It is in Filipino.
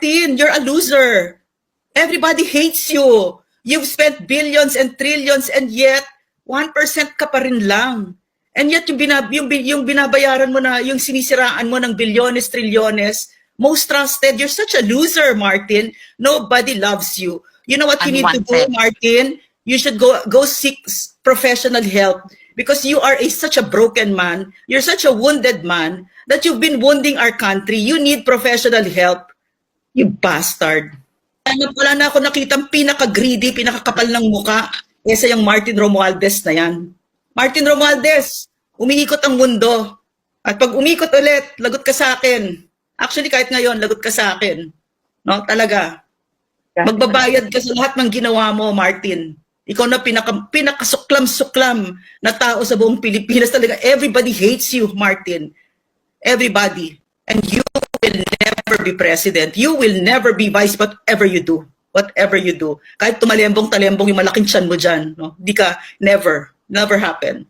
Martin, you're a loser. Everybody hates you. You've spent billions and trillions and yet 1% ka pa rin lang. And yet yung binabayaran mo na, yung sinisiraan mo ng bilyones, trilyones, most trusted, you're such a loser, Martin. Nobody loves you. You know what you need to do, Martin? You should go seek professional help because you are such a broken man. You're such a wounded man that you've been wounding our country. You need professional help. You bastard. Wala na ako nakitang pinaka-greedy, pinaka-kapal ng muka kesa yung Martin Romualdez na yan. Martin Romualdez, umiikot ang mundo. At pag umikot ulit, lagot ka sa akin. Actually, kahit ngayon, lagot ka sa akin. No, talaga. Magbabayad ka sa lahat ng ginawa mo, Martin. Ikaw na pinakasuklam-suklam na tao sa buong Pilipinas. Talaga, everybody hates you, Martin. Everybody. And you will never be president. You will never be vice whatever you do. Whatever you do. Kahit tumalembong-talembong yung malaking tiyan mo dyan. No? Di ka, never happen.